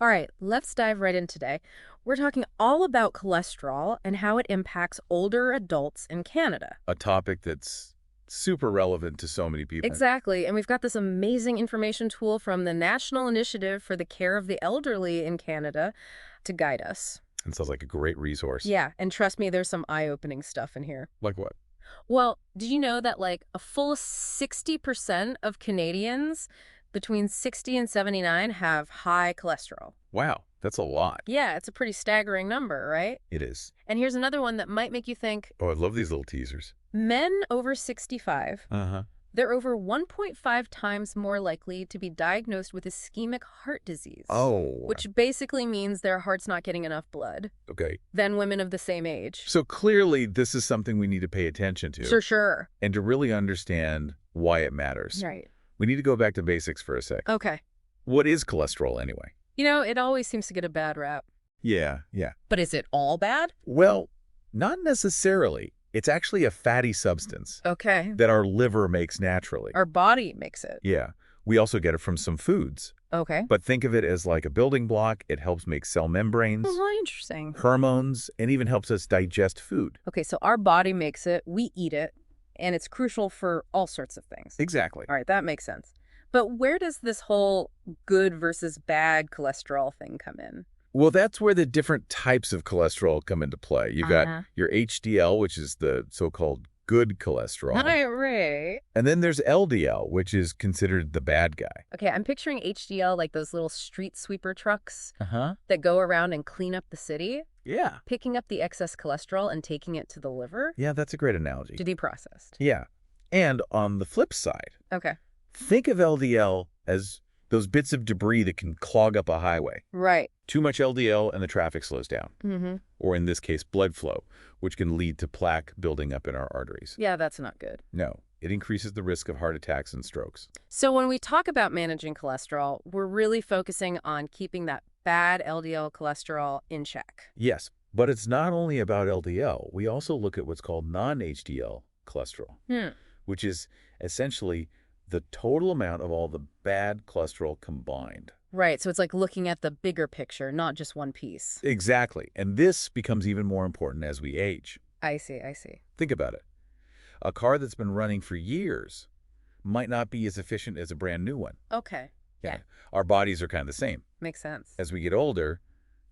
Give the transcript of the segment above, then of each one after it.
All right, let's dive right in today. We're talking all about cholesterol and how it impacts older adults in Canada. A topic that's super relevant to so many people. Exactly, and we've got this amazing information tool from the National Initiative for the Care of the Elderly in Canada to guide us. And sounds like a great resource. Yeah, and trust me, there's some eye-opening stuff in here. Like what? Well, did you know that like a full 60% of Canadians between 60 and 79 have high cholesterol? Wow, that's a lot. Yeah, it's a pretty staggering number, right? It is. And here's another one that might make you think, Oh, I love these little teasers. men over 65, Uh-huh. they're over 1.5 times more likely to be diagnosed with ischemic heart disease, Oh, which basically means their heart's not getting enough blood, okay. than women of the same age. So clearly this is something we need to pay attention to. For sure. And to really understand why it matters. Right. We need to go back to basics for a sec. Okay. What is cholesterol anyway? You know, it always seems to get a bad rap. Yeah. But is it all bad? Well, not necessarily. It's actually a fatty substance Okay. that our liver makes naturally. Our body makes it. Yeah. We also get it from some foods. Okay. But think of it as like a building block. It helps make cell membranes, Oh, interesting. hormones, and even helps us digest food. Okay, so our body makes it, we eat it, and it's crucial for all sorts of things. Exactly. All right, that makes sense. But where does this whole good versus bad cholesterol thing come in? Well, that's where the different types of cholesterol come into play. You've got Uh-huh. your HDL, which is the so-called good cholesterol. Right. And then there's LDL, which is considered the bad guy. Okay, I'm picturing HDL like those little street sweeper trucks Uh-huh. that go around and clean up the city, Yeah. picking up the excess cholesterol and taking it to the liver Yeah, that's a great analogy. to be processed. Yeah. And on the flip side, Okay. think of LDL as those bits of debris that can clog up a highway. Right. Too much LDL and the traffic slows down. Mm-hmm. Or in this case, blood flow, which can lead to plaque building up in our arteries. Yeah, that's not good. No, it increases the risk of heart attacks and strokes. So when we talk about managing cholesterol, we're really focusing on keeping that bad LDL cholesterol in check. Yes, but it's not only about LDL. We also look at what's called non-HDL cholesterol, which is essentially the total amount of all the bad cholesterol combined. Right, so it's like looking at the bigger picture, not just one piece. Exactly. And this becomes even more important as we age. I see. Think about it. A car that's been running for years might not be as efficient as a brand new one. Okay. Yeah. Our bodies are kind of the same. Makes sense. As we get older,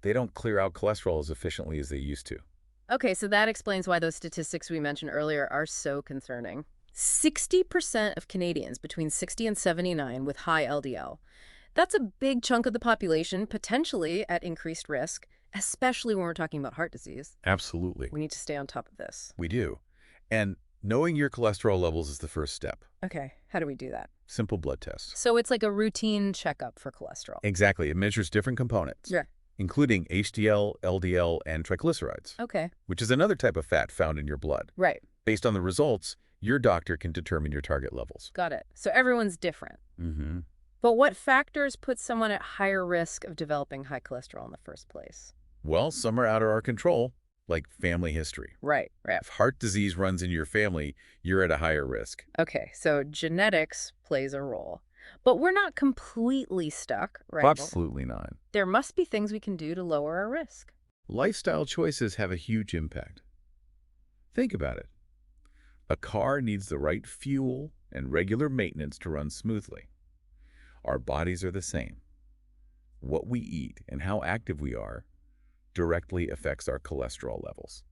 they don't clear out cholesterol as efficiently as they used to. Okay, so that explains why those statistics we mentioned earlier are so concerning. 60% of Canadians between 60 and 79 with high LDL. That's a big chunk of the population potentially at increased risk, especially when we're talking about heart disease. Absolutely. We need to stay on top of this. We do. And knowing your cholesterol levels is the first step. Okay, how do we do that? Simple blood tests. So it's like a routine checkup for cholesterol. Exactly. It measures different components, Yeah. including HDL, LDL, and triglycerides, Okay. which is another type of fat found in your blood. Right. Based on the results, your doctor can determine your target levels. Got it. So everyone's different. Mm-hmm. But what factors put someone at higher risk of developing high cholesterol in the first place? Well, some are out of our control, like family history. Right. If heart disease runs in your family, you're at a higher risk. Okay, so genetics plays a role. But we're not completely stuck, right? Absolutely not. There must be things we can do to lower our risk. Lifestyle choices have a huge impact. Think about it. A car needs the right fuel and regular maintenance to run smoothly. Our bodies are the same. What we eat and how active we are directly affects our cholesterol levels.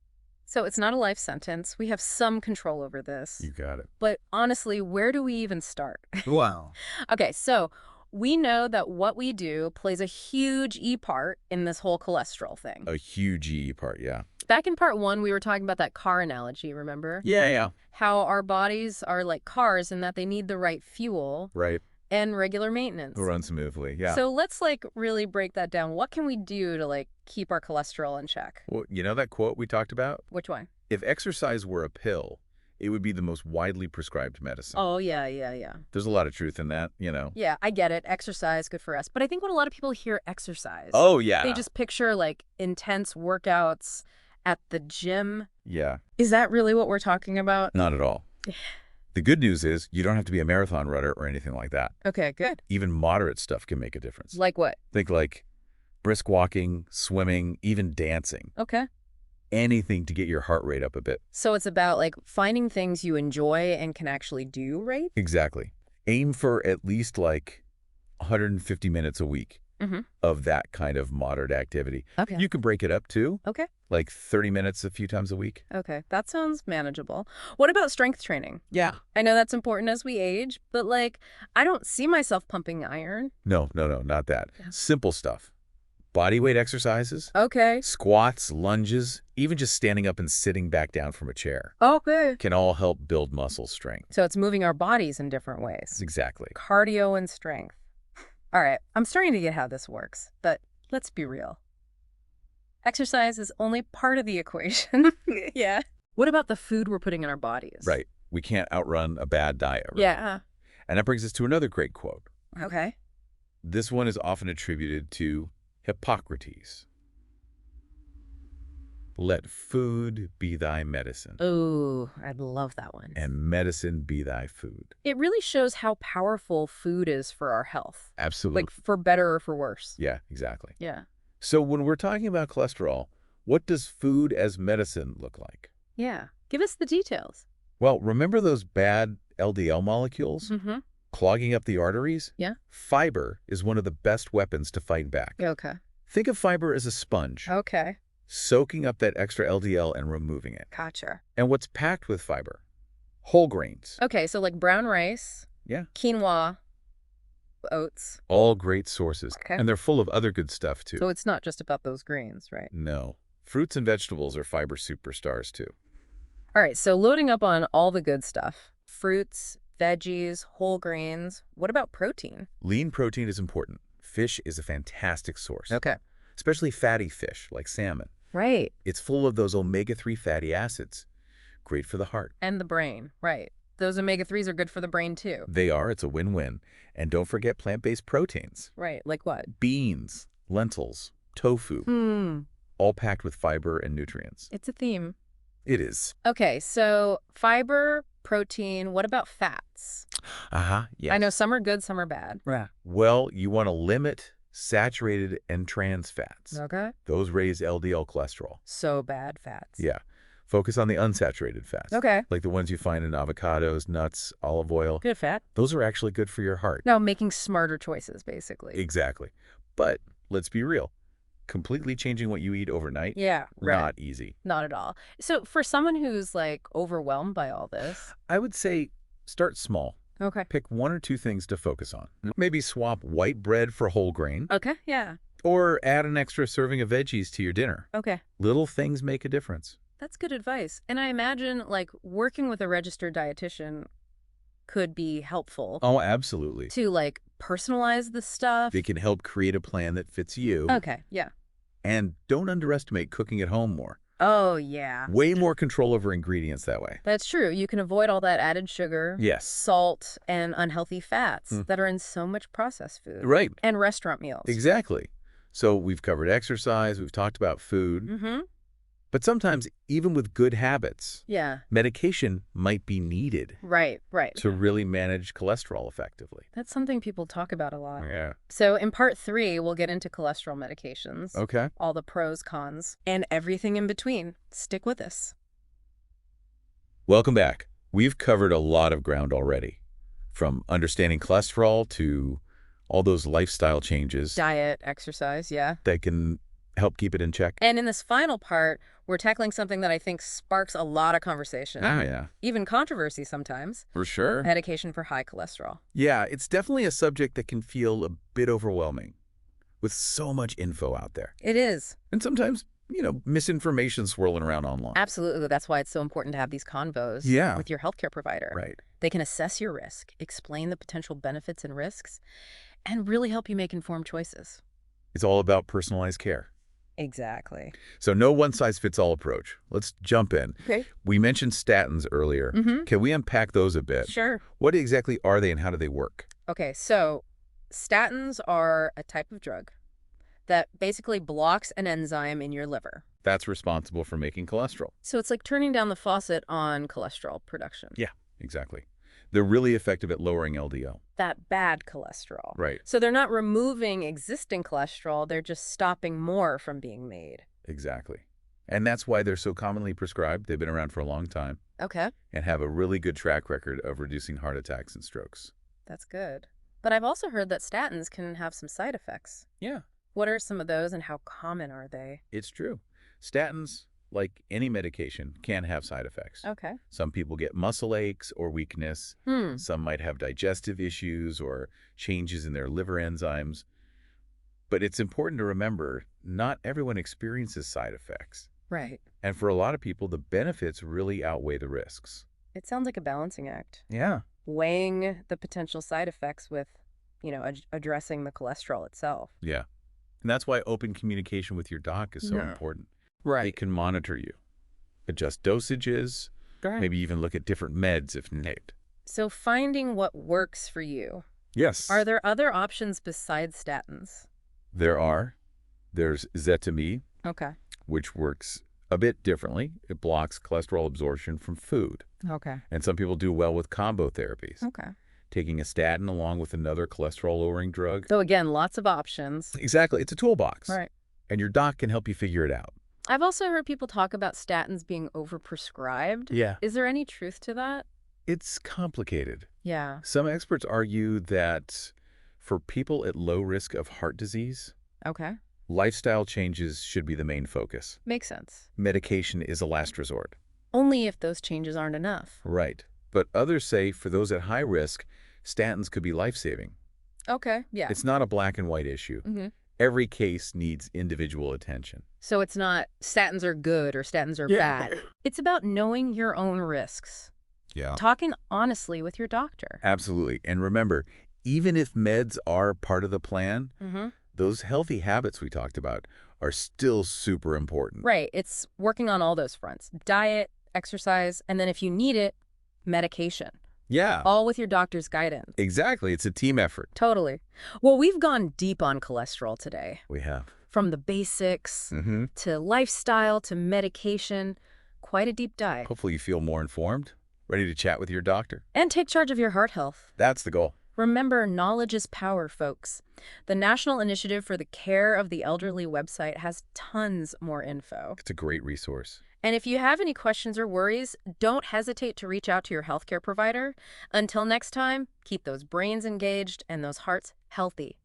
So it's not a life sentence. We have some control over this. You got it. But honestly, where do we even start? Wow. Okay, so we know that what we do plays a huge part in this whole cholesterol thing. A huge E part, yeah. Back in part 1, we were talking about that car analogy, remember? Yeah. How our bodies are like cars and that they need the right fuel Right. and regular maintenance. Will run smoothly, yeah. So let's like really break that down. What can we do to like keep our cholesterol in check? Well, you know that quote we talked about? Which one? If exercise were a pill, it would be the most widely prescribed medicine. Oh, yeah. There's a lot of truth in that, you know. Yeah, I get it. Exercise, good for us. But I think when a lot of people hear exercise, Oh, yeah. they just picture like intense workouts at the gym. Yeah, Is that really what we're talking about? not at all. The good news is you don't have to be a marathon runner or anything like that. Okay, good. Even moderate stuff can make a difference. Like what? Think like Brisk walking, swimming, even dancing. Okay. Anything to get your heart rate up a bit. So it's about like finding things you enjoy and can actually do, right? Exactly. Aim for at least like 150 minutes a week Mm-hmm. of that kind of moderate activity. Okay. You can break it up too, Okay. like 30 minutes a few times a week. Okay. That sounds manageable. What about strength training? Yeah. I know that's important as we age, but like, I don't see myself pumping iron. No, not that. Yeah. Simple stuff. Body weight exercises, Okay. squats, lunges, even just standing up and sitting back down from a chair Okay. can all help build muscle strength. So it's moving our bodies in different ways. Exactly. Cardio and strength. All right, I'm starting to get how this works, but let's be real. Exercise is only part of the equation. Yeah. What about the food we're putting in our bodies? Right. We can't outrun a bad diet. Right? Yeah. And that brings us to another great quote. Okay. This one is often attributed to Hippocrates. Let food be thy medicine, Ooh, I'd love that one. and medicine be thy food. It really shows how powerful food is for our health. Absolutely. Like for better or for worse. Yeah, exactly. Yeah. So when we're talking about cholesterol, what does food as medicine look like? Yeah. Give us the details. Well, remember those bad LDL molecules Mm-hmm. clogging up the arteries? Yeah. Fiber is one of the best weapons to fight back. Okay. Think of fiber as a sponge, Okay. soaking up that extra LDL and removing it. Gotcha. And what's packed with fiber? Whole grains. Okay, so like brown rice, Yeah. quinoa, oats. All great sources. Okay. And they're full of other good stuff, too. So it's not just about those greens, right? No. Fruits and vegetables are fiber superstars, too. All right, so loading up on all the good stuff. Fruits, veggies, whole grains. What about protein? Lean protein is important. Fish is a fantastic source. Okay. Especially fatty fish, like salmon. Right. It's full of those omega-3 fatty acids. Great for the heart. And the brain. Right. Those omega-3s are good for the brain too. They are. It's a win-win. And don't forget plant-based proteins. Right. Like what? Beans, lentils, tofu, all packed with fiber and nutrients. It's a theme. It is. Okay, so fiber, protein, what about fats? Yes. I know some are good, some are bad. Right. Well, you want to limit saturated and trans fats. Okay. Those raise LDL cholesterol. So bad fats. Yeah. Focus on the unsaturated fats. Okay. Like the ones you find in avocados, nuts, olive oil. Good fat. Those are actually good for your heart. No, making smarter choices, basically. Exactly. But let's be real. Completely changing what you eat overnight, Yeah, right. not easy. Not at all. So for someone who's like overwhelmed by all this. I would say start small. Okay. Pick one or two things to focus on. Maybe swap white bread for whole grain, Okay, yeah. or add an extra serving of veggies to your dinner. Okay. Little things make a difference. That's good advice. And I imagine like working with a registered dietitian could be helpful Oh, absolutely. to like personalize the stuff. They can help create a plan that fits you. Okay, yeah. And don't underestimate cooking at home more. Oh, yeah. Way more control over ingredients that way. That's true. You can avoid all that added sugar, Yes. salt, and unhealthy fats that are in so much processed food. Right. And restaurant meals. Exactly. So we've covered exercise, we've talked about food, Mm-hmm. but sometimes even with good habits, Yeah. medication might be needed Right, right. to really manage cholesterol effectively. That's something people talk about a lot. Yeah. So in part 3, we'll get into cholesterol medications, Okay. all the pros, cons, and everything in between. Stick with us. Welcome back. We've covered a lot of ground already, from understanding cholesterol to all those lifestyle changes Diet, exercise, yeah. that can help keep it in check. And in this final part, we're tackling something that I think sparks a lot of conversation. Oh, yeah. Even controversy sometimes. For sure. Medication for high cholesterol. Yeah, it's definitely a subject that can feel a bit overwhelming with so much info out there. It is. And sometimes, misinformation swirling around online. Absolutely. That's why it's so important to have these convos Yeah. with your healthcare provider. Right. They can assess your risk, explain the potential benefits and risks, and really help you make informed choices. It's all about personalized care. Exactly. So no one-size-fits-all approach. Let's jump in. Okay. We mentioned statins earlier. Mm-hmm. Can we unpack those a bit? Sure. What exactly are they and how do they work? Okay, so statins are a type of drug that basically blocks an enzyme in your liver. That's responsible for making cholesterol. So it's like turning down the faucet on cholesterol production. Yeah, exactly. They're really effective at lowering LDL. That bad cholesterol. Right. So they're not removing existing cholesterol, they're just stopping more from being made. Exactly. And that's why they're so commonly prescribed. They've been around for a long time Okay, and have a really good track record of reducing heart attacks and strokes. that's good. But I've also heard that statins can have some side effects. Yeah, What are some of those and how common are they? it's true. Statins, like any medication, can have side effects. Okay. Some people get muscle aches or weakness. Hmm. Some might have digestive issues or changes in their liver enzymes. But it's important to remember, not everyone experiences side effects. Right. And for a lot of people, the benefits really outweigh the risks. It sounds like a balancing act. Yeah. Weighing the potential side effects with, addressing the cholesterol itself. Yeah. And that's why open communication with your doc is so Yeah. important. They Right. can monitor you, adjust dosages, Right. maybe even look at different meds if needed. So finding what works for you. Yes. Are there other options besides statins? There are. There's Zetamib, Okay. which works a bit differently. It blocks cholesterol absorption from food. Okay. And some people do well with combo therapies, Okay. taking a statin along with another cholesterol-lowering drug. So again, lots of options. Exactly. It's a toolbox. Right. And your doc can help you figure it out. I've also heard people talk about statins being overprescribed. Yeah. Is there any truth to that? It's complicated. Yeah. Some experts argue that for people at low risk of heart disease, Okay. lifestyle changes should be the main focus. Makes sense. Medication is a last resort. Only if those changes aren't enough. Right. But others say for those at high risk, statins could be life-saving. Okay. Yeah. It's not a black and white issue. Mm-hmm. Every case needs individual attention. So it's not statins are good or statins are bad. It's about knowing your own risks. Yeah. Talking honestly with your doctor. Absolutely. And remember, even if meds are part of the plan, Mm-hmm. those healthy habits we talked about are still super important. Right. It's working on all those fronts. Diet, exercise, and then if you need it, medication. Yeah, All with your doctor's guidance. exactly. It's a team effort. Totally. Well, we've gone deep on cholesterol today. We have. From the basics Mm-hmm. to lifestyle to medication. Quite a deep dive. Hopefully you feel more informed, ready to chat with your doctor. And take charge of your heart health. That's the goal. Remember, knowledge is power, folks. The National Initiative for the Care of the Elderly website has tons more info. It's a great resource. And if you have any questions or worries, don't hesitate to reach out to your healthcare provider. Until next time, keep those brains engaged and those hearts healthy.